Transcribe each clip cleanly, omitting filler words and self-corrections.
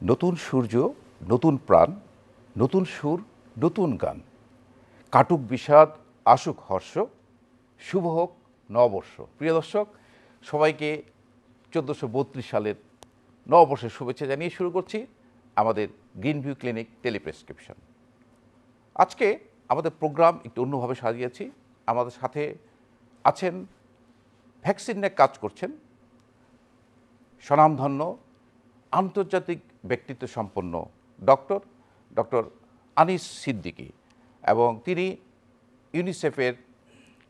নতুন সূর্য, নতুন প্রাণ, নতুন সুর, নতুন গান। কাটুক বিষাদ, আসুক হর্ষ, শুভ হোক নববর্ষ। প্রিয় দর্শক, সবাইকে 1432 সালের নববর্ষের শুভেচ্ছা জানিয়ে শুরু করছি আমাদের গ্রিন ভিউ ক্লিনিক টেলিপ্রেসক্রিপশন। আজকে আমাদের প্রোগ্রাম একটু অন্যভাবে সাজিয়েছি। আমাদের সাথে আছেন ভ্যাকসিন নিয়ে কাজ করছেন স্বনামধন্য আন্তর্জাতিক ব্যক্তিত্ব সম্পন্ন ডক্টর আনিস সিদ্দিকী, এবং তিনি ইউনিসেফের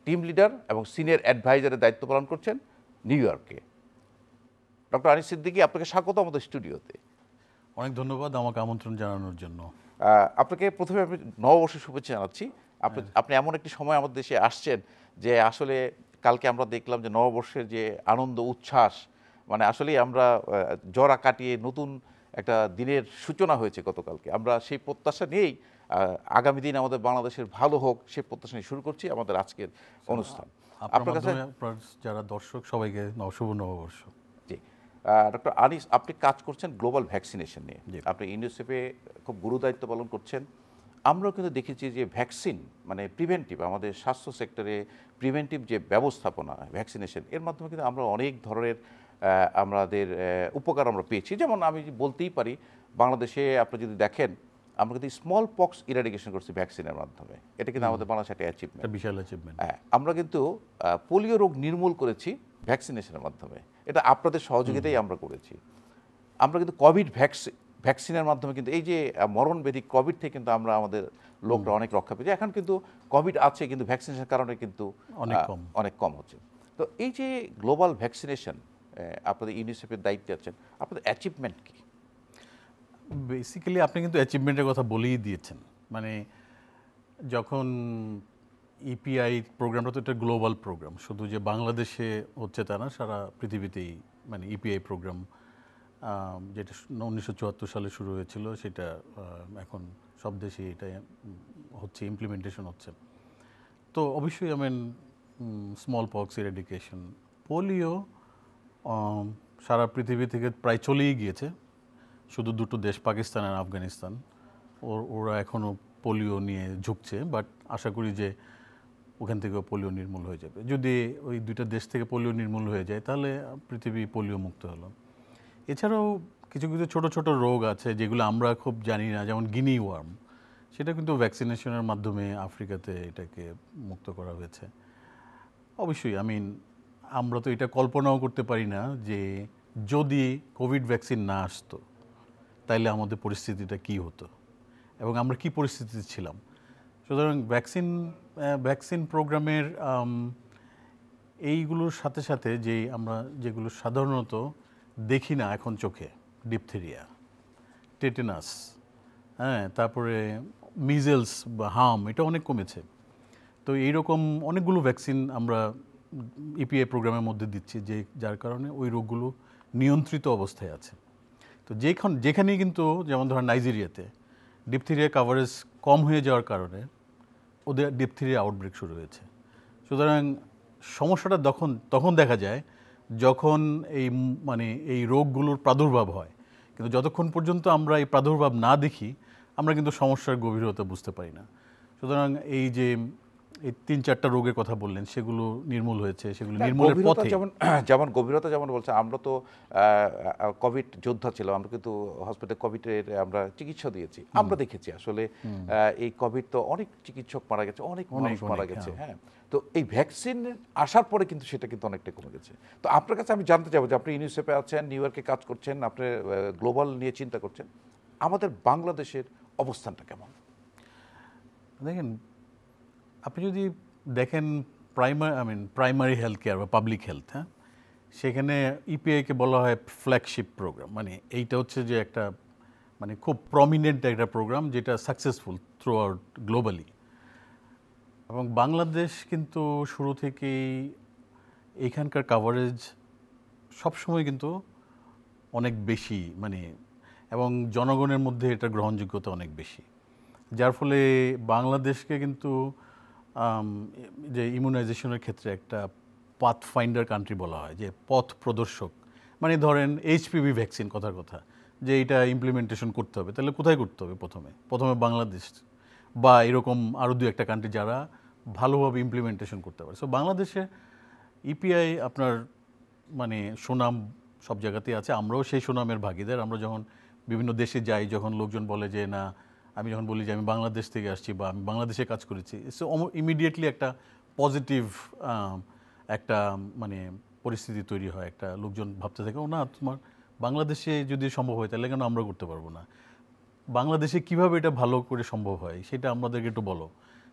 টিম লিডার এবং সিনিয়র অ্যাডভাইজারের দায়িত্ব পালন করছেন নিউ ইয়র্কে। ডক্টর আনিস সিদ্দিকী, আপনাকে স্বাগত আমাদের স্টুডিওতে। অনেক ধন্যবাদ আমাকে আমন্ত্রণ জানানোর জন্য। আপনাকে প্রথমে আমি নববর্ষের শুভেচ্ছা জানাচ্ছি। আপনি এমন একটি সময় আমাদের দেশে আসছেন যে আসলে কালকে আমরা দেখলাম যে নববর্ষের যে আনন্দ উচ্ছ্বাস, মানে আসলেই আমরা জরা কাটিয়ে নতুন একটা দিনের সূচনা হয়েছে গতকালকে। আমরা সেই প্রত্যাশা নিয়েই আগামী দিন আমাদের বাংলাদেশের ভালো হোক সেই প্রত্যাশা নিয়ে শুরু করছি আমাদের আজকের অনুষ্ঠান। আপনার কাছে যারা দর্শক সবাইকে শুভ নববর্ষ। জি, ডক্টর আনিস, আপনি কাজ করছেন গ্লোবাল ভ্যাকসিনেশন নিয়ে। আপনি ইউনিসেফে খুব গুরু দায়িত্ব পালন করছেন। আমরাও কিন্তু দেখেছি যে ভ্যাকসিন মানে প্রিভেন্টিভ, আমাদের স্বাস্থ্য সেক্টরে প্রিভেন্টিভ যে ব্যবস্থাপনা ভ্যাকসিনেশন, এর মাধ্যমে কিন্তু আমরা অনেক ধরনের আমাদের উপকার আমরা পেয়েছি। যেমন আমি বলতেই পারি, বাংলাদেশে আপনি যদি দেখেন, আমরা কিন্তু স্মল পক্স ইরাডিকেশন করছি ভ্যাকসিনের মাধ্যমে। এটা কিন্তু আমাদের বাংলাদেশে একটা অ্যাচিভমেন্ট, বিশাল অ্যাচিভমেন্ট। হ্যাঁ, আমরা কিন্তু পোলিও রোগ নির্মূল করেছি ভ্যাকসিনেশনের মাধ্যমে। এটা আপনাদের সহযোগিতাই আমরা করেছি। আমরা কিন্তু কোভিড ভ্যাকসিনের মাধ্যমে কিন্তু এই যে মরণব্যাধি কোভিড থেকে কিন্তু আমরা আমাদের লোকরা অনেক রক্ষা পেয়েছি। এখন কিন্তু কোভিড আছে, কিন্তু ভ্যাকসিনেশনের কারণে কিন্তু অনেক কম হচ্ছে। তো এই যে গ্লোবাল ভ্যাকসিনেশন, আপনাদের ইউনিসেফের দায়িত্বে আছেন, আপনাদের অ্যাচিভমেন্ট কি? বেসিক্যালি আপনি কিন্তু অ্যাচিভমেন্টের কথা বলেই দিয়েছেন। মানে যখন ইপিআই প্রোগ্রামটা তো একটা গ্লোবাল প্রোগ্রাম, শুধু যে বাংলাদেশে হচ্ছে তা না, সারা পৃথিবীতেই মানে ইপিআই প্রোগ্রাম যেটা 1974 সালে শুরু হয়েছিল, সেটা এখন সব দেশে এটা হচ্ছে, ইমপ্লিমেন্টেশন হচ্ছে। তো অবশ্যই স্মল পক্স ইরেডিকেশন, পোলিও সারা পৃথিবী থেকে প্রায় চলেই গিয়েছে। শুধু দুটো দেশ, পাকিস্তান আর আফগানিস্তান, ওরা এখনও পোলিও নিয়ে ঝুঁকছে, বাট আশা করি যে ওখান থেকে পোলিও নির্মূল হয়ে যাবে। যদি ওই দুইটা দেশ থেকে পোলিও নির্মূল হয়ে যায়, তাহলে পৃথিবী পোলিও মুক্ত হলো। এছাড়াও কিছু কিছু ছোট ছোট রোগ আছে যেগুলো আমরা খুব জানি না, যেমন গিনি ওয়ার্ম, সেটা কিন্তু ভ্যাকসিনেশনের মাধ্যমে আফ্রিকাতে এটাকে মুক্ত করা হয়েছে। অবশ্যই আমরা তো এটা কল্পনাও করতে পারি না যে যদি কোভিড ভ্যাকসিন না আসতো তাইলে আমাদের পরিস্থিতিটা কি হতো এবং আমরা কি পরিস্থিতিতে ছিলাম। সুতরাং ভ্যাকসিন প্রোগ্রামের এইগুলোর সাথে সাথে আমরা যেগুলো সাধারণত দেখি না এখন চোখে, ডিপথেরিয়া, টেটেনাস, হ্যাঁ, তারপরে মিজেলস বা হাম, এটা অনেক কমেছে। তো এইরকম অনেকগুলো ভ্যাকসিন আমরা ইপিআই প্রোগ্রামের মধ্যে দিচ্ছি, যার কারণে ওই রোগগুলো নিয়ন্ত্রিত অবস্থায় আছে। তো যেখানেই কিন্তু, যেমন ধরেন নাইজেরিয়াতে ডিপথেরিয়া কাভারেজ কম হয়ে যাওয়ার কারণে ওদের ডিপথেরিয়া আউটব্রেক শুরু হয়েছে। সুতরাং সমস্যাটা তখন দেখা যায় যখন এই রোগগুলোর প্রাদুর্ভাব হয়। কিন্তু যতক্ষণ পর্যন্ত আমরা এই প্রাদুর্ভাব না দেখি, আমরা কিন্তু সমস্যার গভীরতা বুঝতে পারি না। সুতরাং এই 3-4টা রোগের কথা বললেন, সেগুলো নির্মূল হয়েছে, সেগুলো নির্মূলের পথে। যেমন গভীরতা, যেমন বলছে, আমরা তো কোভিড যোদ্ধা ছিলাম, আমরা কিন্তু হসপিটালে কোভিডের আমরা চিকিৎসা দিয়েছি। আমরা দেখেছি আসলে এই কোভিড তো অনেক চিকিৎসক মারা গেছে, অনেক মানুষ মারা গেছে। হ্যাঁ, তো এই ভ্যাকসিন আসার পরে কিন্তু সেটা কিন্তু অনেকটা কমে গেছে। তো আপনার কাছে আমি জানতে চাইবো যে আপনি ইউনিসেফে আছেন, নিউ ইয়র্কে কাজ করছেন, আপনি গ্লোবাল নিয়ে চিন্তা করছেন, আমাদের বাংলাদেশের অবস্থানটা কেমন? দেখেন, আপনি যদি দেখেন প্রাইমারি হেলথ কেয়ার বা পাবলিক হেলথ, হ্যাঁ, সেখানে ইপিআইকে বলা হয় ফ্ল্যাগশিপ প্রোগ্রাম। এইটা হচ্ছে যে একটা খুব প্রমিনেন্ট একটা প্রোগ্রাম, যেটা সাকসেসফুল থ্রু আউট গ্লোবালি। এবং বাংলাদেশ কিন্তু শুরু থেকেই এইখানকার কাভারেজ সবসময় কিন্তু অনেক বেশি, এবং জনগণের মধ্যে এটা গ্রহণযোগ্যতা অনেক বেশি, যার ফলে বাংলাদেশকে কিন্তু যে ইমিউনাইজেশনের ক্ষেত্রে একটা পাথ ফাইন্ডার কান্ট্রি বলা হয়, যে পথ প্রদর্শক। ধরেন এইচপিভি ভ্যাকসিন, কথার কথা, যে এটা ইমপ্লিমেন্টেশন করতে হবে, তাহলে কোথায় করতে হবে? প্রথমে বাংলাদেশ বা এরকম আরও দু একটা কান্ট্রি যারা ভালোভাবে ইমপ্লিমেন্টেশন করতে পারে। সো বাংলাদেশে ইপিআই আপনার মানে সুনাম সব জায়গাতেই আছে, আমরাও সেই সুনামের ভাগীদার। আমরা যখন বিভিন্ন দেশে যাই, যখন লোকজন বলে যে না, আমি যখন বলি যে আমি বাংলাদেশ থেকে আসছি বা আমি বাংলাদেশে কাজ করেছি, সো ইমিডিয়েটলি একটা পজিটিভ একটা মানে পরিস্থিতি তৈরি হয়, একটা লোকজন ভাবতে থাকে ও না, তোমার বাংলাদেশে যদি সম্ভব হয় তাহলে কেন আমরা করতে পারবো না? বাংলাদেশে কিভাবে এটা ভালো করে সম্ভব হয় সেটা আমাদেরকে একটু বলো।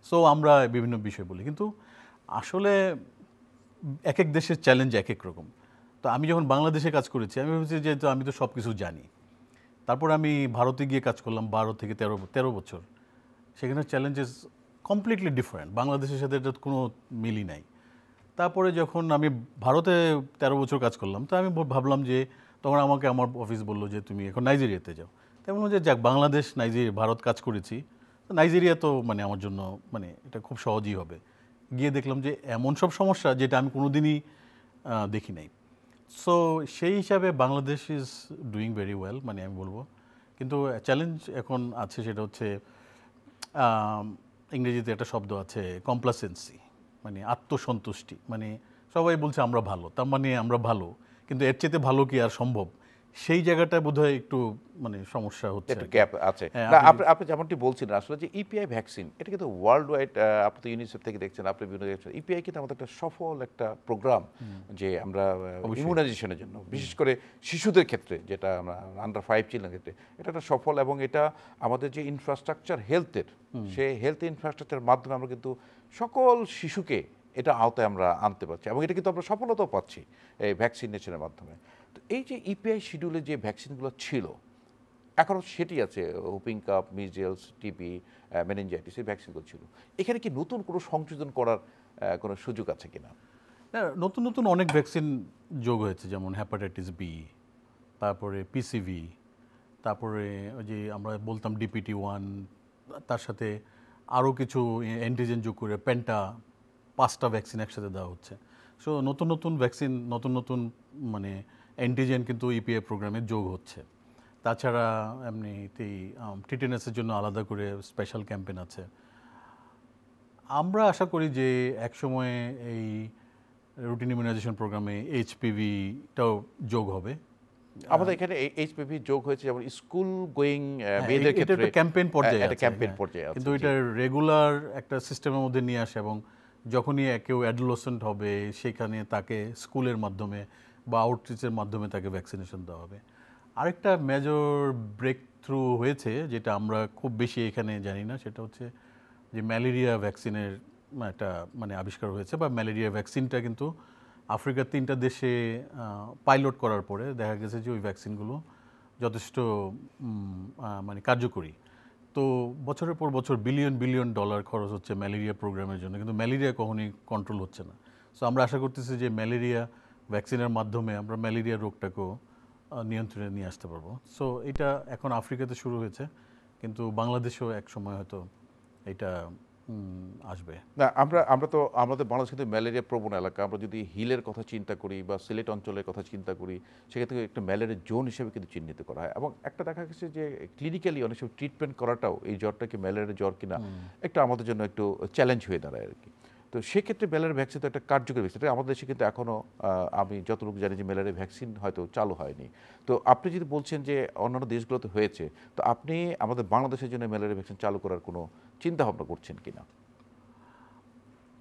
সো আমরা বিভিন্ন বিষয় বলি, কিন্তু আসলে এক এক দেশের চ্যালেঞ্জ এক এক রকম। তো আমি যখন বাংলাদেশে কাজ করেছি আমি ভেবেছি যে তো আমি তো সব কিছু জানি। তারপর আমি ভারতে গিয়ে কাজ করলাম 12 থেকে 13 বছর। সেখানে চ্যালেঞ্জেস কমপ্লিটলি ডিফারেন্ট, বাংলাদেশের সাথে এটা কোনো মিলই নাই। তারপরে যখন আমি ভারতে 13 বছর কাজ করলাম, তো আমি ভাবলাম যে তখন আমাকে আমার অফিস বললো যে তুমি এখন নাইজেরিয়াতে যাও। তাই বললাম যে যাক, বাংলাদেশ নাইজেরিয়া ভারত কাজ করেছি, তো নাইজেরিয়া তো মানে আমার জন্য মানে এটা খুব সহজই হবে। গিয়ে দেখলাম যে এমন সব সমস্যা যেটা আমি কোনোদিনই দেখি নাই। সো সেই হিসাবে Bangladesh is doing very well, মানে আমি বলবো। কিন্তু চ্যালেঞ্জ এখন আছে, সেটা হচ্ছে ইংরেজিতে একটা শব্দ আছে কমপ্লাসেন্সি, মানে আত্মসন্তুষ্টি। মানে সবাই বলছে আমরা ভালো, তার মানে আমরা ভালো, কিন্তু এর চেয়ে ভালো কি আর সম্ভব? সেই জায়গাটা বোধহয় একটু মানে সমস্যা হচ্ছে। একটু গ্যাপ আছে। হ্যাঁ, না, আপনি যেমনটি বলছিলেন আসলে যে ইপিআই ভ্যাকসিন, এটা কিন্তু ওয়ার্ল্ড ওয়াইড, আপনি তো ইউনিসেফ থেকে দেখছেন, আপনি বিভিন্ন দেখছেন, ইপিআই কিন্তু আমাদের একটা সফল একটা প্রোগ্রাম, যে আমরা ইমিউনাইজেশনের জন্য, বিশেষ করে শিশুদের ক্ষেত্রে, যেটা আমরা আন্ডার 5 চিলড্রেনের ক্ষেত্রে এটা একটা সফল, এবং এটা আমাদের যে ইনফ্রাস্ট্রাকচার হেলথের, সেই হেলথ ইনফ্রাস্ট্রাকচারের মাধ্যমে আমরা কিন্তু সকল শিশুকে এটা আওতায় আমরা আনতে পারছি, এবং এটা কিন্তু আমরা সফলতাও পাচ্ছি এই ভ্যাকসিনেশনের মাধ্যমে। তো এই যে ইপিআই শিডিউলে যে ভ্যাকসিনগুলো ছিল, এখনও সেটি আছে, whooping cup, measles, TB, meningitis, এই ভ্যাকসিনগুলো ছিল। এখানে কি নতুন কোনো সংযোজন করার কোনো সুযোগ আছে কিনা? না, নতুন নতুন অনেক ভ্যাকসিন যোগ হয়েছে, যেমন হ্যাপাটাইটিস বি, তারপরে পিসিভি, তারপরে ওই যে আমরা বলতাম DPT-1, তার সাথে আরও কিছু অ্যান্টিজেন যোগ করে পেন্টা 5টা ভ্যাকসিন একসাথে দেওয়া হচ্ছে। সো নতুন নতুন ভ্যাকসিন, নতুন নতুন মানে অ্যান্টিজেন কিন্তু ইপিআই প্রোগ্রামে যোগ হচ্ছে। তাছাড়া এমনিতেই টিটেনাসের জন্য আলাদা করে স্পেশাল ক্যাম্পেইন আছে। আমরা আশা করি যে একসময় এই রুটিন ইমিউনাইজেশন প্রোগ্রামে HPV-টাও যোগ হবে। আমাদের এখানে এইচপিভি যোগ হয়েছে, যেমন স্কুল গোয়িং মেয়েদের ক্ষেত্রে এটা ক্যাম্পেইন পর্যায়ে আছে, ক্যাম্পেইন পর্যায়ে আছে, কিন্তু এটা রেগুলার একটা সিস্টেমের মধ্যে নিয়ে আসে, এবং যখনই কেউ অ্যাডোলেসেন্ট হবে সেখানে তাকে স্কুলের মাধ্যমে বা আউটরিচের মাধ্যমে তাকে ভ্যাকসিনেশন দেওয়া হবে। আরেকটা মেজর ব্রেক থ্রু হয়েছে, যেটা আমরা খুব বেশি এখানে জানি না, সেটা হচ্ছে যে ম্যালেরিয়া ভ্যাকসিনের একটা মানে আবিষ্কার হয়েছে, বা ম্যালেরিয়া ভ্যাকসিনটা কিন্তু আফ্রিকার 3টা দেশে পাইলট করার পরে দেখা গেছে যে ওই ভ্যাকসিনগুলো যথেষ্ট মানে কার্যকরী। তো বছরের পর বছর বিলিয়ন বিলিয়ন ডলার খরচ হচ্ছে ম্যালেরিয়া প্রোগ্রামের জন্য, কিন্তু ম্যালেরিয়া কখনোই কন্ট্রোল হচ্ছে না। সো আমরা আশা করতেছি যে ম্যালেরিয়া ভ্যাকসিনের মাধ্যমে আমরা ম্যালেরিয়া রোগটাকেও নিয়ন্ত্রণে নিয়ে আসতে পারবো। সো এটা এখন আফ্রিকাতে শুরু হয়েছে, কিন্তু বাংলাদেশেও এক সময় হয়তো এটা আসবে। না, আমরা তো আমাদের বাংলাদেশ কিন্তু ম্যালেরিয়া প্রবণ এলাকা। আমরা যদি হিলের কথা চিন্তা করি বা সিলেট অঞ্চলের কথা চিন্তা করি, সেক্ষেত্রে একটা ম্যালেরিয়া জোন হিসেবে কিন্তু চিহ্নিত করা হয়, এবং একটা দেখা গেছে যে ক্লিনিক্যালি অনেক সময় ট্রিটমেন্ট করাটাও এই জ্বরটাকে ম্যালেরিয়া জ্বর কিনা একটু আমাদের জন্য একটু চ্যালেঞ্জ হয়ে দাঁড়ায় আর কি। তো সেক্ষেত্রে ম্যালেরিয়া ভ্যাকসিন তো একটা কার্যকরী ভ্যাকসিন, আমাদের দেশে কিন্তু এখনও আমি যতটুকু জানি যে ম্যালেরিয়া ভ্যাকসিন হয়তো চালু হয়নি। তো আপনি যদি বলছেন যে অন্যান্য দেশগুলোতে হয়েছে, তো আপনি আমাদের বাংলাদেশের জন্য ম্যালেরিয়া ভ্যাকসিন চালু করার কোনো চিন্তা ভাবনা করছেন কিনা?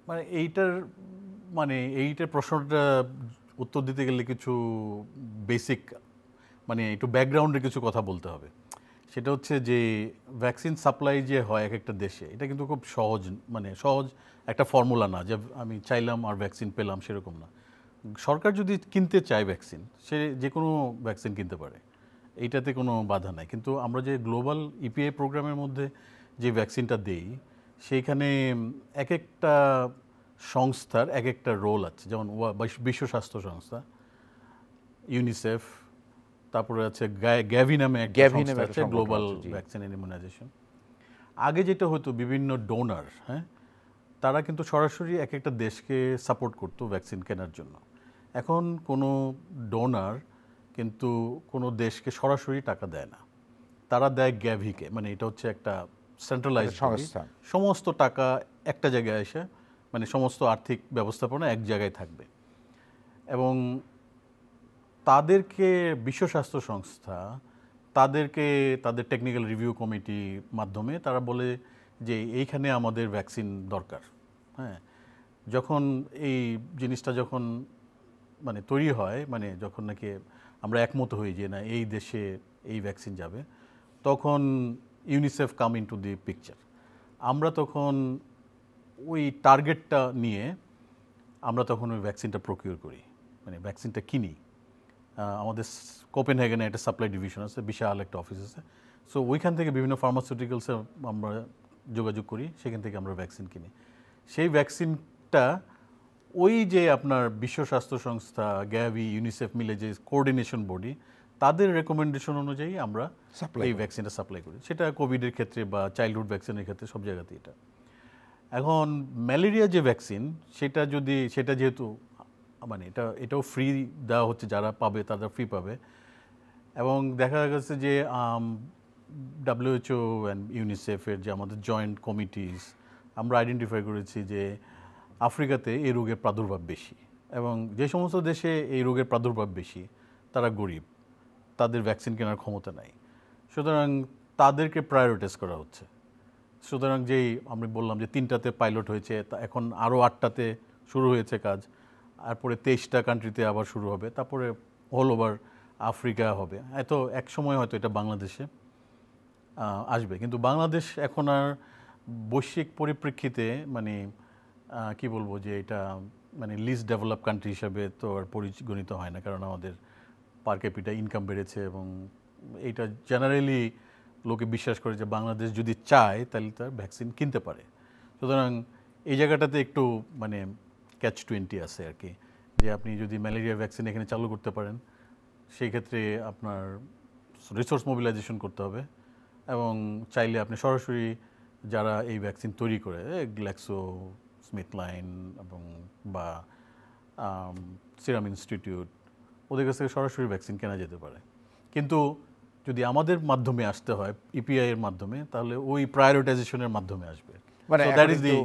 মানে এইটার প্রশ্নটা উত্তর দিতে গেলে কিছু বেসিক মানে একটু ব্যাকগ্রাউন্ডে কিছু কথা বলতে হবে। সেটা হচ্ছে যে ভ্যাকসিন সাপ্লাই যে হয় এক একটা দেশে, এটা কিন্তু খুব সহজ একটা ফর্মুলা না যে আমি চাইলাম আর ভ্যাকসিন পেলাম, সেরকম না। সরকার যদি কিনতে চায় ভ্যাকসিন, সে যে কোনো ভ্যাকসিন কিনতে পারে, এইটাতে কোনো বাধা নাই। কিন্তু আমরা যে গ্লোবাল ইপিআই প্রোগ্রামের মধ্যে যে ভ্যাকসিনটা দেই, সেইখানে এক একটা সংস্থার এক একটা রোল আছে। যেমন বিশ্ব স্বাস্থ্য সংস্থা, ইউনিসেফ, তারপরে আছে গ্যাভি নামে একটা সংস্থা আছে, গ্লোবাল ভ্যাকসিন অ্যান্ড ইমিউনাইজেশন। আগে যেটা হতো বিভিন্ন ডোনার, হ্যাঁ, তারা কিন্তু সরাসরি এক একটা দেশকে সাপোর্ট করতো ভ্যাকসিন কেনার জন্য। এখন কোনো ডোনার কিন্তু কোনো দেশকে সরাসরি টাকা দেয় না, তারা দেয় গ্যাভিকে, মানে এটা হচ্ছে একটা সেন্ট্রালাইজড সংস্থা। সমস্ত টাকা একটা জায়গায় এসে, মানে সমস্ত আর্থিক ব্যবস্থাপনা এক জায়গায় থাকবে। এবং তাদেরকে বিশ্ব স্বাস্থ্য সংস্থা তাদেরকে তাদের টেকনিক্যাল রিভিউ কমিটির মাধ্যমে তারা বলে যে এইখানে আমাদের ভ্যাকসিন দরকার। হ্যাঁ, যখন এই জিনিসটা যখন মানে তৈরি হয়, মানে যখন নাকি আমরা একমত হই যে না এই দেশে এই ভ্যাকসিন যাবে, তখন UNICEF come into the picture. আমরা তখন ওই টার্গেটটা নিয়ে আমরা তখন ওই ভ্যাকসিনটা প্রকিউর করি, মানে ভ্যাকসিনটা কিনি। আমাদের কোপেনহেগেনে একটা সাপ্লাই ডিভিশন আছে, বিশাল একটা অফিস আছে। সো ওইখান থেকে বিভিন্ন ফার্মাসিউটিক্যালসে আমরা যোগাযোগ করি, সেখান থেকে আমরা ভ্যাকসিন কিনি। সেই ভ্যাকসিনটা ওই যে আপনার বিশ্ব স্বাস্থ্য সংস্থা, গ্যাভি, ইউনিসেফ মিলে যে কোঅর্ডিনেশন বডি, তাদের রেকমেন্ডেশন অনুযায়ী আমরা এই ভ্যাকসিনটা সাপ্লাই করি। সেটা কোভিডের ক্ষেত্রে বা চাইল্ডহুড ভ্যাকসিনের ক্ষেত্রে সব জায়গাতেই এটা। এখন ম্যালেরিয়া যে ভ্যাকসিন, সেটা যেহেতু মানে এটাও ফ্রি দেওয়া হচ্ছে, যারা পাবে তারা ফ্রি পাবে। এবং দেখা গেছে যে WHO অ্যান্ড ইউনিসেফের যে আমাদের জয়েন্ট কমিটিস, আমরা আইডেন্টিফাই করেছি যে আফ্রিকাতে এই রোগের প্রাদুর্ভাব বেশি, এবং যে সমস্ত দেশে এই রোগের প্রাদুর্ভাব বেশি তারা গরিব, তাদের ভ্যাকসিন কেনার ক্ষমতা নাই। সুতরাং তাদেরকে প্রায়োরিটাইজ করা হচ্ছে। সুতরাং যেই আমি বললাম যে 3টাতে পাইলট হয়েছে, এখন আরও 8টাতে শুরু হয়েছে কাজ, তারপরে 23টা কান্ট্রিতে আবার শুরু হবে, তারপরে অল ওভার আফ্রিকা হবে। এত এক সময় হয়তো এটা বাংলাদেশে আসবে। কিন্তু বাংলাদেশ এখন আর বৈশ্বিক পরিপ্রেক্ষিতে মানে কি বলবো যে এটা মানে লিস্ট ডেভেলপ কান্ট্রি হিসাবে তো আর পরিগণিত হয় না, কারণ আমাদের পার ক্যাপিটা ইনকাম বেড়েছে, এবং এইটা জেনারেলি লোকে বিশ্বাস করে যে বাংলাদেশ যদি চায় তাহলে তার ভ্যাকসিন কিনতে পারে। সুতরাং এই জায়গাটাতে একটু মানে catch-20 আছে আর কি, যে আপনি যদি ম্যালেরিয়া ভ্যাকসিন এখানে চালু করতে পারেন, সেই ক্ষেত্রে আপনার রিসোর্স মোবিলাইজেশন করতে হবে, এবং চাইলে আপনি সরাসরি যারা এই ভ্যাকসিন তৈরি করে, গ্ল্যাক্সো স্মিথলাইন এবং বা সিরাম ইনস্টিটিউট, ওদের কাছ থেকে সরাসরি ভ্যাকসিন কেনা যেতে পারে। কিন্তু যদি আমাদের মাধ্যমে আসতে হয়, ইপিআই এর মাধ্যমে, তাহলে ওই প্রায়োরিটাইজেশনের মাধ্যমে আসবে। মানে So that is the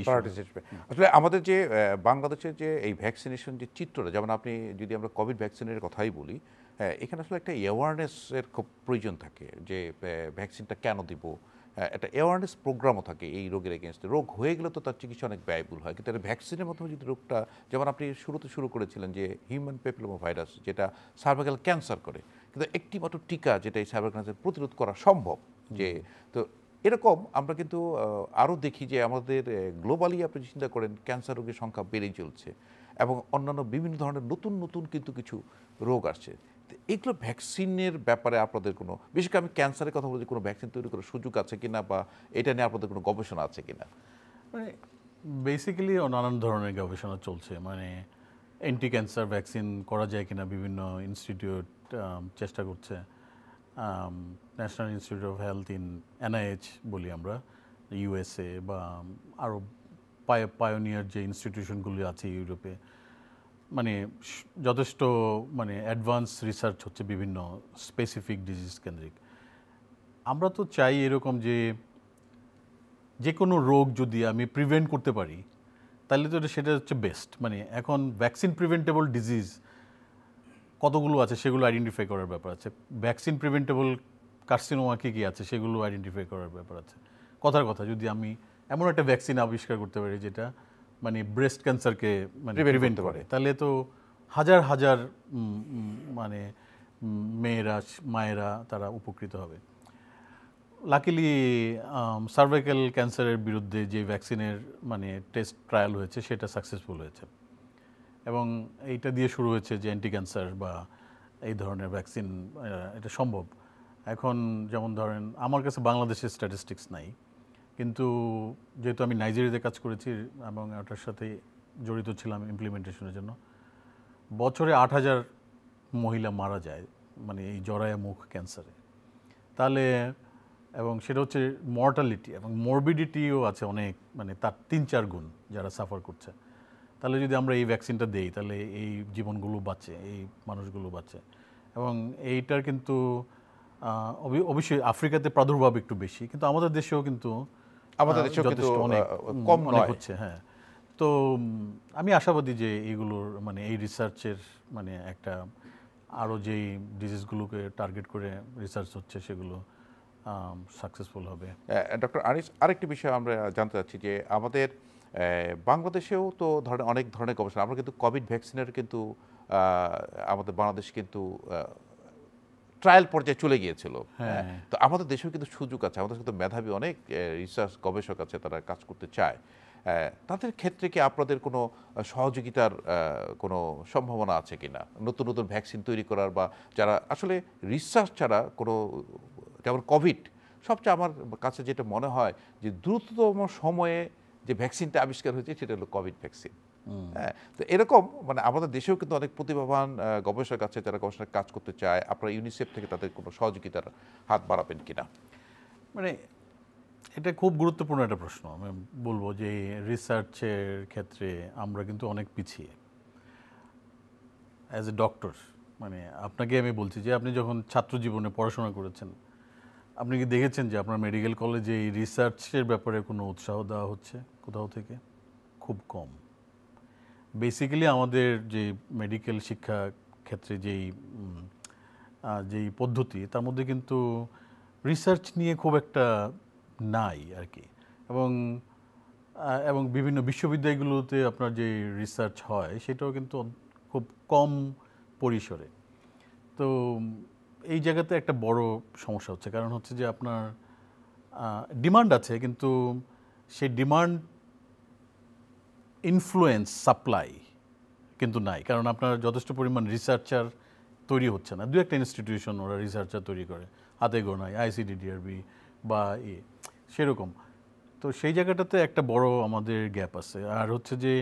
issue. আসলে আমাদের যে বাংলাদেশের যে এই ভ্যাকসিনেশন যে চিত্রটা, যেমন আপনি যদি আমরা কোভিড ভ্যাকসিনের কথাই বলি, এখানে আসলে একটা অ্যাওয়ারনেসের খুব প্রয়োজন থাকে যে ভ্যাকসিনটা কেন দিব, একটা অ্যাওয়ারনেস প্রোগ্রামও থাকে এই রোগের এগেনস্টে। রোগ হয়ে গেলে তো তার চিকিৎসা অনেক ব্যয়বহুল হয়, কিন্তু একটা ভ্যাকসিনের মাধ্যমে যদি রোগটা, যেমন আপনি শুরুতে শুরু করেছিলেন যে হিউম্যান প্যাপিলোমা ভাইরাস যেটা সার্ভাইকাল ক্যান্সার করে, কিন্তু একটি মাত্র টিকা যেটা এই সার্ভাইকাল ক্যান্সার প্রতিরোধ করা সম্ভব। যে তো এরকম আমরা কিন্তু আরও দেখি যে আমাদের গ্লোবালি আপনি চিন্তা করেন ক্যান্সার রোগের সংখ্যা বেড়েই চলছে, এবং অন্যান্য বিভিন্ন ধরনের নতুন নতুন কিন্তু কিছু রোগ আসছে। এগুলো ভ্যাকসিনের ব্যাপারে আপনাদের কোনো, বিশেষ করে আমি ক্যান্সারের কথা বলছি, কোনো ভ্যাকসিন তৈরি করার সুযোগ আছে কিনা, বা এটা নিয়ে আপনাদের কোনো গবেষণা আছে কিনা? মানে বেসিক্যালি নানান ধরনের গবেষণা চলছে, মানে অ্যান্টি ক্যান্সার ভ্যাকসিন করা যায় কিনা বিভিন্ন ইনস্টিটিউট চেষ্টা করছে। National institute of health in NIH বলি আমরা, USA, বা আরও পায়োনিয়ার যে ইনস্টিটিউশনগুলি আছে ইউরোপে, মানে যথেষ্ট মানে অ্যাডভান্স রিসার্চ হচ্ছে বিভিন্ন স্পেসিফিক ডিজিজ কেন্দ্রিক। আমরা তো চাই এরকম যে কোনো রোগ যদি আমি প্রিভেন্ট করতে পারি তাহলে তো সেটা হচ্ছে বেস্ট। মানে এখন ভ্যাকসিন প্রিভেন্টেবল ডিজিজ কতগুলো আছে সেগুলো আইডেন্টিফাই করার ব্যাপার আছে, ভ্যাকসিন প্রিভেন্টেবল কার্সিনোমা কী আছে সেগুলো আইডেন্টিফাই করার ব্যাপার আছে। কথার কথা, যদি আমি এমন একটা ভ্যাকসিন আবিষ্কার করতে পারি যেটা মানে ব্রেস্ট ক্যান্সারকে মানে প্রিভেন্ট করে, তাহলে তো হাজার হাজার মানে মায়েরা তারা উপকৃত হবে। লাকিলি সার্ভাইকাল ক্যান্সারের বিরুদ্ধে যে ভ্যাকসিনের মানে টেস্ট ট্রায়াল হয়েছে সেটা সাকসেসফুল হয়েছে, এবং এইটা দিয়ে শুরু হয়েছে যে অ্যান্টি ক্যান্সার বা এই ধরনের ভ্যাকসিন এটা সম্ভব। এখন যেমন ধরেন আমার কাছে বাংলাদেশের স্ট্যাটিস্টিক্স নাই, কিন্তু যেহেতু আমি নাইজেরিয়াতে কাজ করেছি এবং ওটার সাথে জড়িত ছিলাম ইমপ্লিমেন্টেশনের জন্য, বছরে 8,000 মহিলা মারা যায় মানে এই জরায়া মুখ ক্যান্সারে। তাহলে এবং সেটা হচ্ছে মর্টালিটি এবং মরবিডিটিও আছে অনেক, মানে তার 3-4 গুণ যারা সাফার করছে। তাহলে যদি আমরা এই ভ্যাকসিনটা দেই তাহলে এই জীবনগুলো বাঁচে, এই মানুষগুলো বাঁচে। এবং এইটার কিন্তু অবশ্যই আফ্রিকাতে প্রাদুর্ভাব একটু বেশি, কিন্তু আমাদের দেশেও কিন্তু আমাদের দেশেও কিন্তু যথেষ্ট অনেক কম অনেক নয়। হচ্ছে। হ্যাঁ, তো আমি আশাবাদী যে এগুলোর মানে এই রিসার্চের মানে একটা আরও যেই ডিজিজগুলোকে টার্গেট করে রিসার্চ হচ্ছে সেগুলো সাকসেসফুল হবে। ডক্টর আনিস, আরেকটি বিষয় আমরা জানতে চাচ্ছি যে আমাদের বাংলাদেশেও তো ধরেন অনেক ধরনের গবেষণা, আমরা কিন্তু কোভিড ভ্যাকসিনের কিন্তু আমাদের বাংলাদেশ কিন্তু ট্রায়াল পর্যায়ে চলে গিয়েছিল। হ্যাঁ, তো আমাদের দেশেও কিন্তু সুযোগ আছে, আমাদের কিন্তু মেধাবী অনেক রিসার্চ গবেষক আছে, তারা কাজ করতে চায়। তাদের ক্ষেত্রে কি আপনাদের কোনো সহযোগিতার কোনো সম্ভাবনা আছে কিনা, নতুন নতুন ভ্যাকসিন তৈরি করার, বা যারা আসলে রিসার্চ ছাড়া কোনো, যেমন কোভিড সবচেয়ে আমার কাছে যেটা মনে হয় যে দ্রুততম সময়ে যে ভ্যাকসিনটা আবিষ্কার হয়েছে সেটা হলো কোভিড ভ্যাকসিন। হ্যাঁ, তো এরকম মানে আমাদের দেশেও কিন্তু অনেক প্রতিভাবান গবেষক আছে যারা গবেষণার কাজ করতে চায়। আপনারা ইউনিসেফ থেকে তাদের কোনো সহযোগিতার হাত বাড়াবেন কিনা? মানে এটা খুব গুরুত্বপূর্ণ একটা প্রশ্ন। আমি বলবো যে রিসার্চের ক্ষেত্রে আমরা কিন্তু অনেক পিছিয়ে অ্যাজ এ ডক্টর। মানে আপনাকে আমি বলছি যে আপনি যখন ছাত্র জীবনে পড়াশোনা করেছেন, আপনি কি দেখেছেন যে আপনার মেডিকেল কলেজে এই রিসার্চের ব্যাপারে কোনো উৎসাহ দেওয়া হচ্ছে কোথাও থেকে? খুব কম। বেসিক্যালি আমাদের যে মেডিকেল শিক্ষা ক্ষেত্রে যেই পদ্ধতি, তার মধ্যে কিন্তু রিসার্চ নিয়ে খুব একটা নাই আর কি। এবং এবং বিভিন্ন বিশ্ববিদ্যালয়গুলোতে আপনার যে রিসার্চ হয় সেটাও কিন্তু খুব কম পরিসরে। তো এই জায়গাতে একটা বড় সমস্যা হচ্ছে, কারণ হচ্ছে যে আপনার ডিমান্ড আছে, কিন্তু সেই ডিমান্ড ইনফ্লুয়েন্স সাপ্লাই কিন্তু নাই, কারণ আপনার যথেষ্ট পরিমাণ রিসার্চার তৈরি হচ্ছে না। দু একটা ইনস্টিটিউশন ওরা রিসার্চার তৈরি করে, হাতে গোনায়, আইসিডিডিআরবি বা সেরকম। তো সেই জায়গাটাতে একটা বড় আমাদের গ্যাপ আছে। আর হচ্ছে যে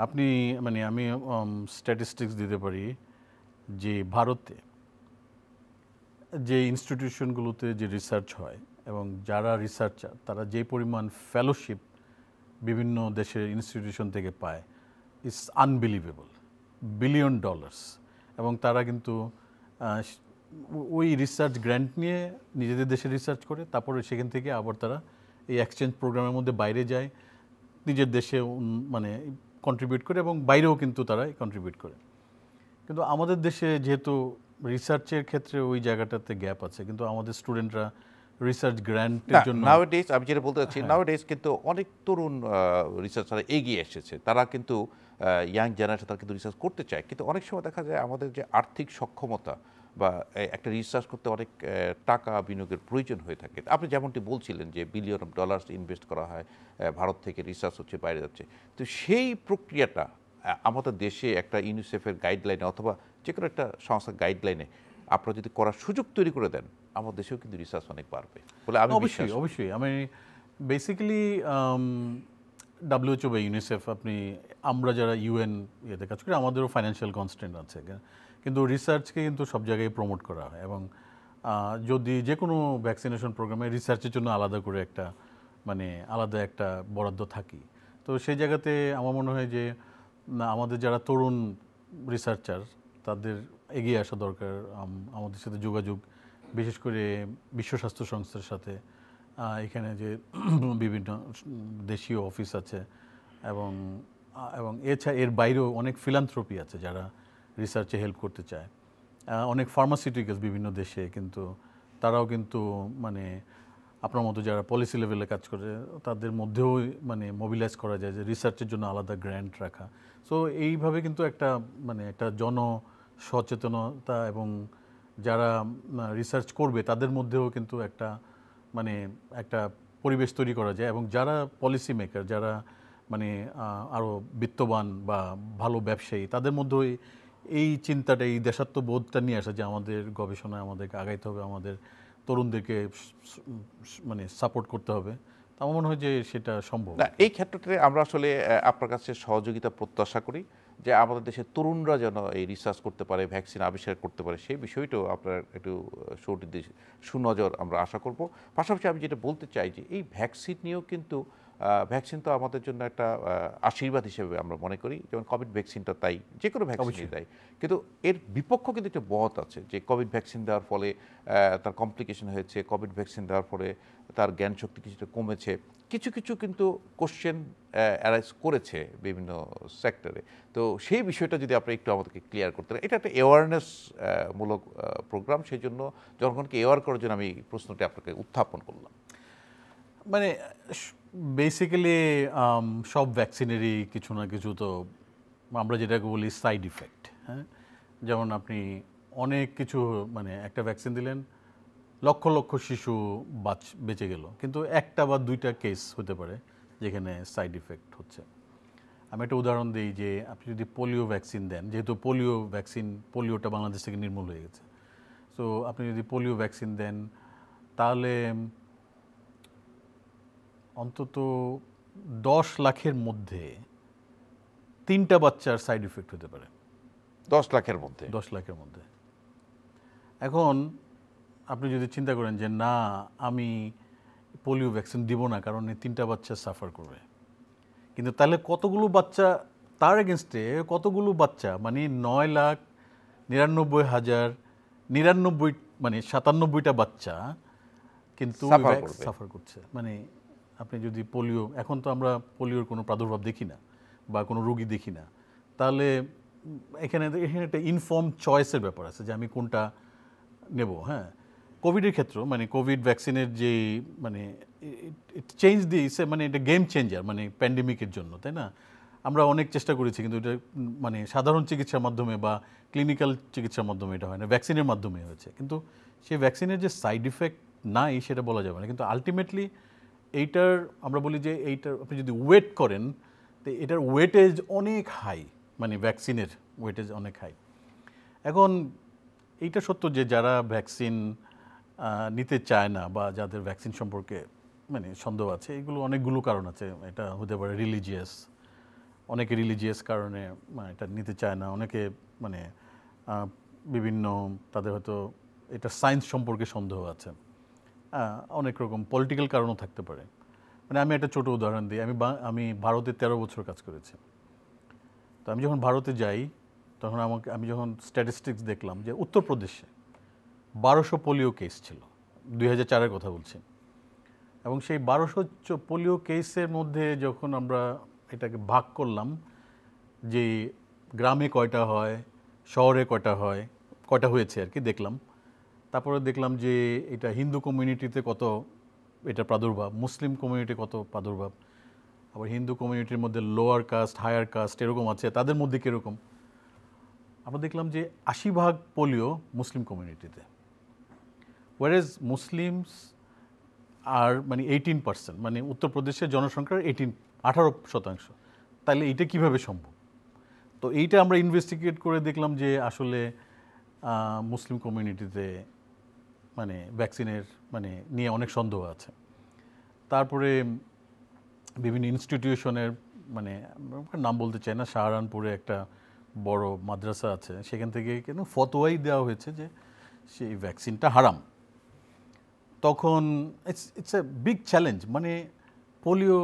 আপনি মানে আমি স্ট্যাটিস্টিক্স দিতে পারি যে ভারতে যে ইনস্টিটিউশনগুলোতে যে রিসার্চ হয় এবং যারা রিসার্চার তারা যে পরিমাণ ফেলোশিপ বিভিন্ন দেশের ইনস্টিটিউশন থেকে পায়, ইটস আনবিলিভেবল, $1 বিলিয়ন। এবং তারা কিন্তু ওই রিসার্চ গ্র্যান্ট নিয়ে নিজেদের দেশে রিসার্চ করে, তারপরে সেখান থেকে আবার তারা এই এক্সচেঞ্জ প্রোগ্রামের মধ্যে বাইরে যায়, নিজের দেশে মানে কন্ট্রিবিউট করে, এবং বাইরেও কিন্তু তারা কন্ট্রিবিউট করে। কিন্তু আমাদের দেশে যেহেতু রিসার্চের ক্ষেত্রে ওই জায়গাটাতে গ্যাপ আছে, কিন্তু আমাদের স্টুডেন্টরা রিসার্চ গ্র্যান্টের জন্য নাওডেজ আমি যেটা বলতে চাচ্ছি, নাওডেজ কিন্তু অনেক তরুণ রিসার্চাররা এগিয়ে এসেছে, তারা কিন্তু ইয়াং জেনারেশন তারা কিন্তু রিসার্চ করতে চায়। কিন্তু অনেক সময় দেখা যায় আমাদের যে আর্থিক সক্ষমতা বা একটা রিসার্চ করতে অনেক টাকা বিনিয়োগের প্রয়োজন হয়ে থাকে। আপনি যেমনটি বলছিলেন যে $1 বিলিয়ন ইনভেস্ট করা হয়, ভারত থেকে রিসার্চ হচ্ছে, বাইরে যাচ্ছে। তো সেই প্রক্রিয়াটা আমাদের দেশে একটা ইউনিসেফের গাইডলাইনে অথবা যে কোনো একটা সংস্থার গাইডলাইনে আপনারা যদি করার সুযোগ তৈরি করে দেন, আমাদের দেশেও কিন্তু রিসার্চ অনেক বাড়বে বলে আমি বিশ্বাস করি। অবশ্যই আমি বেসিক্যালি WHO বা ইউনিসেফ, আমরা যারা ইউএন ইয়েতে কাজ করি, আমাদেরও ফাইন্যান্সিয়াল কনস্ট্রেন্ট আছে, কিন্তু রিসার্চকে কিন্তু সব জায়গায় প্রমোট করা হয়। এবং যদি যে কোনো ভ্যাকসিনেশন প্রোগ্রামে রিসার্চের জন্য আলাদা করে একটা আলাদা একটা বরাদ্দ থাকি, তো সেই জায়গাতে আমার মনে হয় যে আমাদের যারা তরুণ রিসার্চার তাদের এগিয়ে আসা দরকার, আমাদের সাথে যোগাযোগ, বিশেষ করে বিশ্ব স্বাস্থ্য সংস্থার সাথে। এখানে যে বিভিন্ন দেশীয় অফিস আছে, এবং এছাড়া এর বাইরেও অনেক ফিলান্থ্রপি আছে যারা রিসার্চে হেল্প করতে চায়। অনেক ফার্মাসিউটিক্যালস বিভিন্ন দেশে, কিন্তু তারাও কিন্তু আপনার মতো যারা পলিসি লেভেলে কাজ করে তাদের মধ্যেও মোবিলাইজ করা যায় যে রিসার্চের জন্য আলাদা গ্র্যান্ট রাখা। সো এইভাবে কিন্তু একটা জন সচেতনতা, এবং যারা রিসার্চ করবে তাদের মধ্যেও কিন্তু একটা পরিবেশ তৈরি করা যায়, এবং যারা পলিসি মেকার, যারা আরও বিত্তবান বা ভালো ব্যবসায়ী, তাদের মধ্যেও এই চিন্তাটা, এই দেশাত্মবোধটা নিয়ে আসা যে আমাদের গবেষণায় আমাদেরকে আগাইতে হবে, আমাদের তরুণদেরকে সাপোর্ট করতে হবে। আমার মনে হয় যে সেটা সম্ভব। না, এই ক্ষেত্রে আমরা আসলে আপনার কাছে সহযোগিতা প্রত্যাশা করি যে আমাদের দেশের তরুণরা যেন এই রিসার্চ করতে পারে, ভ্যাকসিন আবিষ্কার করতে পারে, সেই বিষয়টাও আপনার একটু সুনজর আমরা আশা করব। পাশাপাশি আমি যেটা বলতে চাই যে এই ভ্যাকসিন নিয়েও কিন্তু ভ্যাকসিন তো আমাদের জন্য একটা আশীর্বাদ হিসেবে আমরা মনে করি, যেমন কোভিড ভ্যাকসিনটা তাই, যে কোনো ভ্যাকসিনই তাই। কিন্তু এর বিপক্ষ কিন্তু একটা মত আছে যে কোভিড ভ্যাকসিন দেওয়ার ফলে তার কমপ্লিকেশন হয়েছে, কোভিড ভ্যাকসিন দেওয়ার ফলে তার জ্ঞান শক্তি কিছুটা কমেছে, কিছু কিছু কিন্তু কোশ্চেন অ্যারাইজ করেছে বিভিন্ন সেক্টরে। তো সেই বিষয়টা যদি আপনি একটু আমাদেরকে ক্লিয়ার করতে পারেন, এটা একটা অ্যাওয়ারনেস মূলক প্রোগ্রাম, সেই জন্য জনগণকে অ্যাওয়ার করার জন্য আমি প্রশ্নটি আপনাকে উত্থাপন করলাম। মানে বেসিক্যালি সব ভ্যাকসিনেরই কিছু না কিছু তো আমরা যেটাকে বলি সাইড ইফেক্ট, হ্যাঁ। যেমন আপনি অনেক কিছু, মানে একটা ভ্যাকসিন দিলেন, লক্ষ লক্ষ শিশু বেঁচে গেল, কিন্তু একটা বা দুইটা কেস হতে পারে যেখানে সাইড ইফেক্ট হচ্ছে। আমি একটা উদাহরণ দিই যে আপনি যদি পোলিও ভ্যাকসিন দেন, যেহেতু পোলিওটা বাংলাদেশ থেকে নির্মূল হয়ে গেছে, সো আপনি যদি পোলিও ভ্যাকসিন দেন তাহলে অন্তত 10 লাখের মধ্যে 3টা বাচ্চার সাইড ইফেক্ট হতে পারে। 10 লাখের মধ্যে? 10 লাখের মধ্যে। এখন আপনি যদি চিন্তা করেন যে না, আমি পোলিও ভ্যাকসিন দিব না কারণ এই 3টা বাচ্চা সাফার করবে, কিন্তু তাহলে কতগুলো বাচ্চা, তার এগেনস্টে কতগুলো বাচ্চা, মানে 9,99,099, মানে 97টা বাচ্চা কিন্তু সাফার করছে। মানে আপনি যদি পোলিও, এখন তো আমরা পোলিওর কোনো প্রাদুর্ভাব দেখি না বা কোনো রোগী দেখি না, তাহলে এখানে একটা ইনফর্ম চয়েসের ব্যাপার আছে যে আমি কোনটা নেব। হ্যাঁ, কোভিডের ক্ষেত্রে, মানে কোভিড ভ্যাকসিনের যে, মানে চেঞ্জ দিয়েছে, মানে এটা গেম চেঞ্জার, মানে প্যান্ডেমিকের জন্য, তাই না? আমরা অনেক চেষ্টা করেছি, কিন্তু এটা মানে সাধারণ চিকিৎসার মাধ্যমে বা ক্লিনিক্যাল চিকিৎসার মাধ্যমে এটা হয় না, ভ্যাকসিনের মাধ্যমে হয়েছে। কিন্তু সেই ভ্যাকসিনের যে সাইড ইফেক্ট নাই সেটা বলা যাবে না, কিন্তু আলটিমেটলি এইটার, আমরা বলি যে এইটার আপনি যদি ওয়েট করেন তো এটার ওয়েটেজ অনেক হাই, মানে ভ্যাকসিনের ওয়েটেজ অনেক হাই। এখন এইটা সত্য যে যারা ভ্যাকসিন নিতে চায় না বা যাদের ভ্যাকসিন সম্পর্কে মানে সন্দেহ আছে, এগুলো অনেকগুলো কারণ আছে। এটা হতে পারে অনেকে রিলিজিয়াস কারণে এটা নিতে চায় না, অনেকে মানে বিভিন্ন, তাদের হয়তো এটা সায়েন্স সম্পর্কে সন্দেহ আছে, অনেক রকম পলিটিক্যাল কারণও থাকতে পারে। মানে আমি একটা ছোট উদাহরণ দিই, আমি ভারতে 13 বছর কাজ করেছি। তো আমি যখন ভারতে যাই তখন আমি যখন স্ট্যাটিস্টিক্স দেখলাম যে উত্তরপ্রদেশে 1200 পোলিও কেস ছিল, 2004-এর কথা বলছি। এবং সেই 1200 পোলিও কেসের মধ্যে যখন আমরা এটাকে ভাগ করলাম যে গ্রামে কয়টা হয়, শহরে কয়টা হয়েছে আর কি দেখলাম। তারপরে দেখলাম যে এটা হিন্দু কমিউনিটিতে কত এটা প্রাদুর্ভাব, মুসলিম কমিউনিটি কত প্রাদুর্ভাব, আবার হিন্দু কমিউনিটির মধ্যে লোয়ার কাস্ট, হায়ার কাস্ট এরকম আছে, তাদের মধ্যে কীরকম। আমরা দেখলাম যে 80% পোলিও মুসলিম কমিউনিটিতে, ওয়ারেজ মুসলিমস আর মানে 18%, মানে উত্তরপ্রদেশের জনসংখ্যার 18%। তাহলে এইটা কিভাবে সম্ভব? তো এইটা আমরা ইনভেস্টিগেট করে দেখলাম যে আসলে মুসলিম কমিউনিটিতে মানে ভ্যাকসিনের মানে নিয়ে অনেক সন্দেহ আছে। তারপরে বিভিন্ন ইনস্টিটিউশনের, মানে নাম বলতে চাই না, সাহারানপুরে একটা বড় মাদ্রাসা আছে, সেখান থেকে কেন ফতোয়াই দেওয়া হয়েছে যে সেই ভ্যাকসিনটা হারাম। তখন ইটস এ বিগ চ্যালেঞ্জ, মানে পোলিও,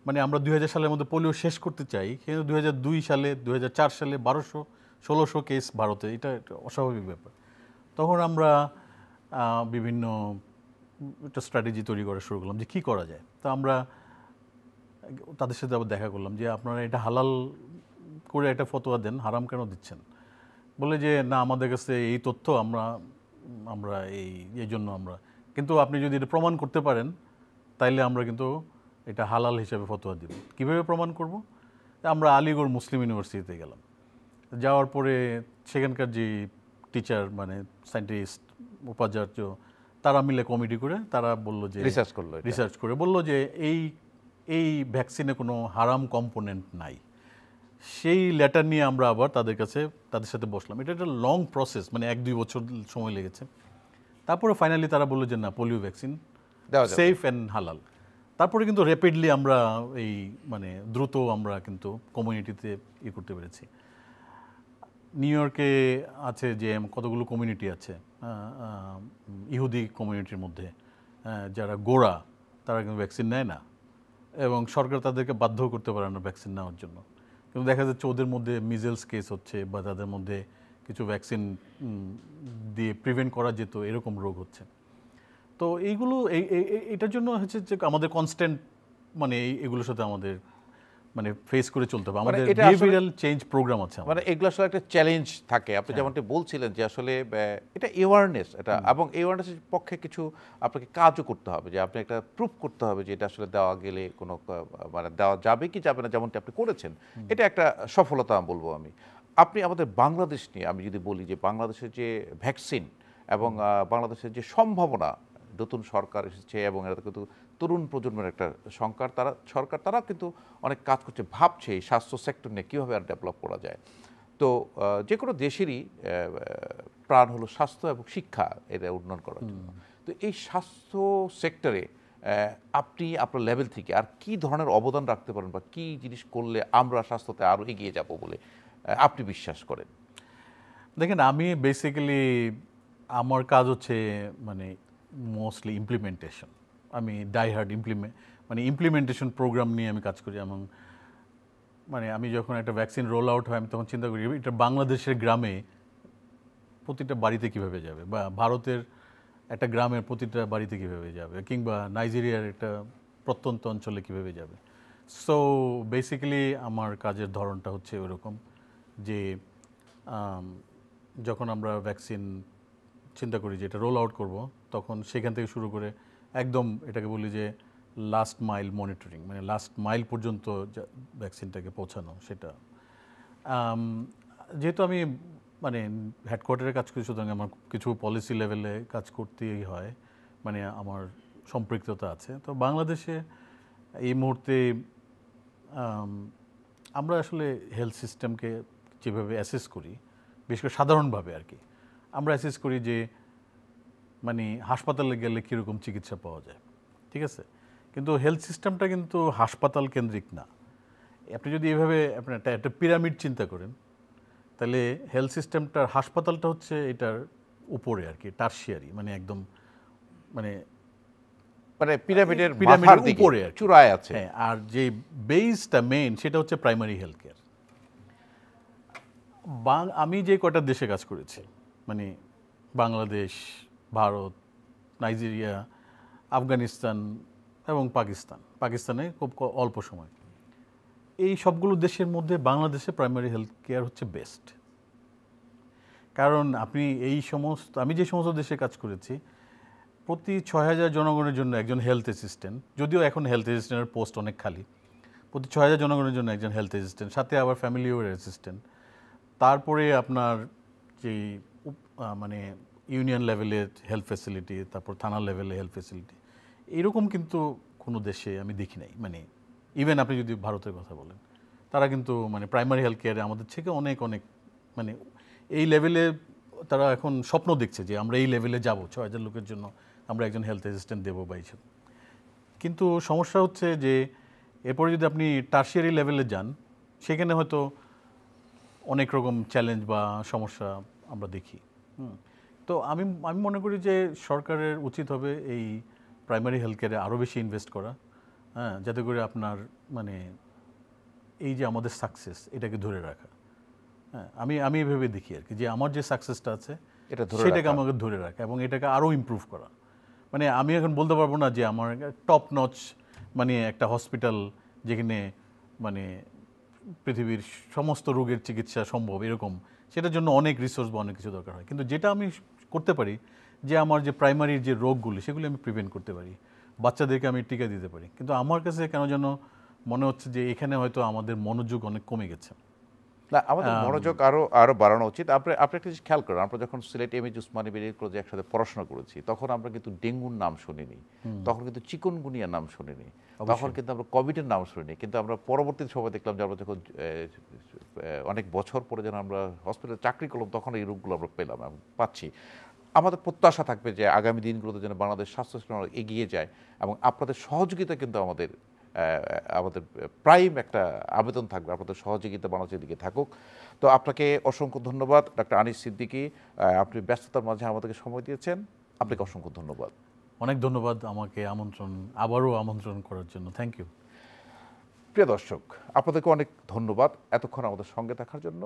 মানে আমরা 2000 সালের মধ্যে পোলিও শেষ করতে চাই, কিন্তু 2002 সালে 2004 সালে 1200-1600 কেস ভারতে, এটা একটা অস্বাভাবিক ব্যাপার। তখন আমরা বিভিন্ন একটা স্ট্র্যাটেজি তৈরি করা শুরু করলাম যে কী করা যায়। তো আমরা তাদের সাথে আবার দেখা করলাম যে আপনারা এটা হালাল করে একটা ফতোয়া দেন, হারাম কেন দিচ্ছেন? বলে যে না, আমাদের কাছে এই তথ্য, আমরা এই জন্য আমরা, কিন্তু আপনি যদি এটা প্রমাণ করতে পারেন তাইলে আমরা কিন্তু এটা হালাল হিসেবে ফতোয়া দিব। কীভাবে প্রমাণ করব? আমরা আলিগড় মুসলিম ইউনিভার্সিটিতে গেলাম, যাওয়ার পরে সেখানকার যে টিচার, মানে সায়েন্টিস্ট, উপাচার্য, তারা মিলে কমিটি করে তারা বলল যে রিসার্চ করে বলল যে এই ভ্যাকসিনে কোনো হারাম কম্পোনেন্ট নাই। সেই লেটার নিয়ে আমরা আবার তাদের সাথে বসলাম। এটা একটা লং প্রসেস, মানে 1-2 বছর সময় লেগেছে। তারপরে ফাইনালি তারা বললো যে না, পোলিও ভ্যাকসিন সেফ অ্যান্ড হালাল। তারপরে কিন্তু র্যাপিডলি আমরা মানে দ্রুত আমরা কিন্তু কমিউনিটিতে করতে পেরেছি। নিউ ইয়র্কে আছে যে কতগুলো কমিউনিটি আছে ইহুদি কমিউনিটির মধ্যে, যারা গোঁড়া, তারা কিন্তু ভ্যাকসিন নেয় না। এবং সরকার তাদেরকে বাধ্য করতে পারে না ভ্যাকসিন নেওয়ার জন্য। কিন্তু দেখা যাচ্ছে ওদের মধ্যে মিজেলস কেস হচ্ছে বা তাদের মধ্যে কিছু ভ্যাকসিন দিয়ে প্রিভেন্ট করা যেত এরকম রোগ হচ্ছে। তো এইগুলো এটার জন্য হচ্ছে যে আমাদের কনস্ট্যান্ট মানে এগুলোর সাথে আমাদের মানে ফেস করে চলতে হবে। আমাদের এটা আসলে- বিহেভিয়ারাল চেঞ্জ প্রোগ্রাম আছে আমাদের। মানে এগুলো আসলে একটা চ্যালেঞ্জ থাকে, আপনি যেমনটি বলছিলেন যে আসলে এটা অ্যাওয়ারনেস, এটা এবং অ্যাওয়ারনেসের পক্ষে কিছু আপনাকে কাজও করতে হবে, যে আপনি একটা প্রুফ করতে হবে যে এটা আসলে দেওয়া গেলে কোনো মানে দেওয়া যাবে কি যাবে না, যেমনটি আপনি করেছেন, এটা একটা সফলতা বলবো আমি। আপনি আমাদের বাংলাদেশ নিয়ে আমি যদি বলি যে বাংলাদেশের যে ভ্যাকসিন এবং বাংলাদেশের যে সম্ভাবনা, নতুন সরকার এসেছে এবং এটা কিন্তু তরুণ প্রজন্মের একটা সরকার তারা কিন্তু অনেক কাজ করছে, ভাবছে এই স্বাস্থ্য সেক্টর নিয়ে কীভাবে আর ডেভেলপ করা যায়। তো যে কোনো দেশেরই প্রাণ হলো স্বাস্থ্য এবং শিক্ষা, এটা উন্নয়ন করার জন্য। তো এই স্বাস্থ্য সেক্টরে আপনি আপনার লেভেল থেকে আর কি ধরনের অবদান রাখতে পারেন বা কি জিনিস করলে আমরা স্বাস্থ্যতে আরও এগিয়ে যাব বলে আপনি বিশ্বাস করেন? দেখেন, আমি বেসিক্যালি আমার কাজ হচ্ছে মানে মোস্টলি ইমপ্লিমেন্টেশন। আমি ডাইহার্ড ইমপ্লিমেন্টেশন প্রোগ্রাম নিয়ে আমি কাজ করি। এবং মানে আমি যখন একটা ভ্যাকসিন রোল আউট হয় আমি তখন চিন্তা করি এটা বাংলাদেশের গ্রামে প্রতিটা বাড়িতে কিভাবে যাবে, বা ভারতের একটা গ্রামের প্রতিটা বাড়িতে কিভাবে যাবে, কিংবা নাইজেরিয়ার একটা প্রত্যন্ত অঞ্চলে কিভাবে যাবে। সো বেসিক্যালি আমার কাজের ধরনটা হচ্ছে ওরকম যে যখন আমরা ভ্যাকসিন চিন্তা করি যে এটা রোল আউট করবো, তখন সেখান থেকে শুরু করে একদম এটাকে বলি যে লাস্ট মাইল মনিটরিং, মানে লাস্ট মাইল পর্যন্ত ভ্যাকসিনটাকে পৌঁছানো। সেটা যেহেতু আমি মানে হেডকোয়ার্টারে কাজ করি, সুতরাং আমার কিছু পলিসি লেভেলে কাজ করতেই হয়, মানে আমার সম্পৃক্ততা আছে। তো বাংলাদেশে এই মুহূর্তে আমরা আসলে হেলথ সিস্টেমকে যেভাবে অ্যাসেস করি, বিশেষ করে সাধারণভাবে আর কি, আমরা অ্যাসেস করি যে মানে হাসপাতালে গেলে কীরকম চিকিৎসা পাওয়া যায়, ঠিক আছে? কিন্তু হেলথ সিস্টেমটা কিন্তু হাসপাতাল কেন্দ্রিক না। আপনি যদি এভাবে আপনি একটা পিরামিড চিন্তা করেন, তাহলে হেলথ সিস্টেমটার হাসপাতালটা হচ্ছে এটার উপরে আর কি, টারশিয়ারি, মানে একদম মানে পিরামিডের উপরে আর কি, চূড়ায় আছে। হ্যাঁ। আর যে বেসটা মেইন সেটা হচ্ছে প্রাইমারি হেলথ কেয়ার। আমি যে কয়টা দেশে কাজ করেছি, মানে বাংলাদেশ, ভারত, নাইজেরিয়া, আফগানিস্তান এবং পাকিস্তানে খুব অল্প সময়, এই সবগুলো দেশের মধ্যে বাংলাদেশে প্রাইমারি হেলথ কেয়ার হচ্ছে বেস্ট। কারণ আপনি আমি যে সমস্ত দেশে কাজ করেছি, প্রতি ৬,০০০ জনগণের জন্য একজন হেলথ অ্যাসিস্ট্যান্ট, যদিও এখন হেলথ অ্যাসিস্ট্যান্টের পোস্ট অনেক খালি, প্রতি ৬,০০০ জনগণের জন্য একজন হেলথ অ্যাসিস্ট্যান্ট, সাথে আবার ফ্যামিলি অ্যাসিস্ট্যান্ট। তারপরে আপনার যে মানে ইউনিয়ন লেভেলের হেলথ ফ্যাসিলিটি, তারপর থানা লেভেলে হেলথ ফ্যাসিলিটি, এরকম কিন্তু কোনো দেশে আমি দেখি নাই। মানে ইভেন আপনি যদি ভারতের কথা বলেন, তারা কিন্তু মানে প্রাইমারি হেলথ কেয়ারে আমাদের থেকে অনেক অনেক মানে এই লেভেলে তারা এখন স্বপ্ন দেখছে যে আমরা এই লেভেলে যাব, ৬,০০০ লোকের জন্য আমরা একজন হেলথ অ্যাসিস্ট্যান্ট দেবো বা এইসব। কিন্তু সমস্যা হচ্ছে যে এরপরে যদি আপনি টারশিয়ারি লেভেলে যান, সেখানে হয়তো অনেক রকম চ্যালেঞ্জ বা সমস্যা আমরা দেখি। তো আমি মনে করি যে সরকারের উচিত হবে এই প্রাইমারি হেলথ কেয়ারে আরও বেশি ইনভেস্ট করা, হ্যাঁ, যাতে করে আপনার মানে এই যে আমাদের সাকসেস এটাকে ধরে রাখা। হ্যাঁ, আমি এভাবে দেখি আর কি, যে আমার যে সাকসেসটা আছে সেটাকে আমাকে ধরে রাখা এবং এটাকে আরও ইমপ্রুভ করা। মানে আমি এখন বলতে পারবো না যে আমার টপ নচ মানে একটা হসপিটাল যেখানে মানে পৃথিবীর সমস্ত রোগের চিকিৎসা সম্ভব এরকম, সেটার জন্য অনেক রিসোর্স বা অনেক কিছু দরকার হয়। কিন্তু যেটা আমি করতে পারি, যে আমার যে প্রাইমারি যে রোগগুলি সেগুলি আমি প্রিভেন্ট করতে পারি, বাচ্চাদেরকে আমি টিকা দিতে পারি। কিন্তু আমার কাছে কেন যেন মনে হচ্ছে যে এখানে হয়তো আমাদের মনোযোগ অনেক কমে গেছে। না, আমাদের মনোযোগ আরো বাড়ানো উচিত। আপনি একটা জিনিস খেয়াল করেন, আমরা যখন Sylhet M A Usmani medical কলেজে একসাথে পড়াশোনা করেছি, তখন আমরা কিন্তু ডেঙ্গুর নাম শুনিনি, তখন কিন্তু চিকুনগুনিয়ার নাম শুনিনি, তখন কিন্তু আমরা কোভিডের নাম শুনিনি। কিন্তু আমরা পরবর্তী সময় দেখলাম যে আমরা যখন অনেক বছর পরে যখন আমরা হসপিটালে চাকরি করলাম, তখন এই রোগগুলো আমরা পেলাম এবং পাচ্ছি। আমাদের প্রত্যাশা থাকবে যে আগামী দিনগুলোতে যেন বাংলাদেশ স্বাস্থ্য এগিয়ে যায় এবং আপনাদের সহযোগিতা কিন্তু আমাদের প্রাইম একটা আবেদন থাকবে, আপনাদের সহযোগিতা বাংলাদেশের দিকে থাকুক। তো আপনাকে অসংখ্য ধন্যবাদ ডক্টর আনিস সিদ্দিকী, আপনি ব্যস্ততার মাঝে আমাদেরকে সময় দিয়েছেন, আপনাকে অসংখ্য ধন্যবাদ। অনেক ধন্যবাদ আমাকে আবারও আমন্ত্রণ করার জন্য। Thank you. প্রিয় দর্শক, আপনাদেরকে অনেক ধন্যবাদ এতক্ষণ আমাদের সঙ্গে থাকার জন্য।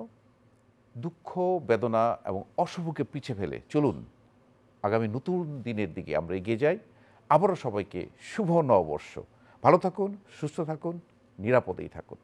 দুঃখ, বেদনা এবং অশুভকে পিছে ফেলে চলুন আগামী নতুন দিনের দিকে আমরা এগিয়ে যাই। আবারও সবাইকে শুভ নববর্ষ। ভালো থাকুন, সুস্থ থাকুন, নিরাপদেই থাকুন।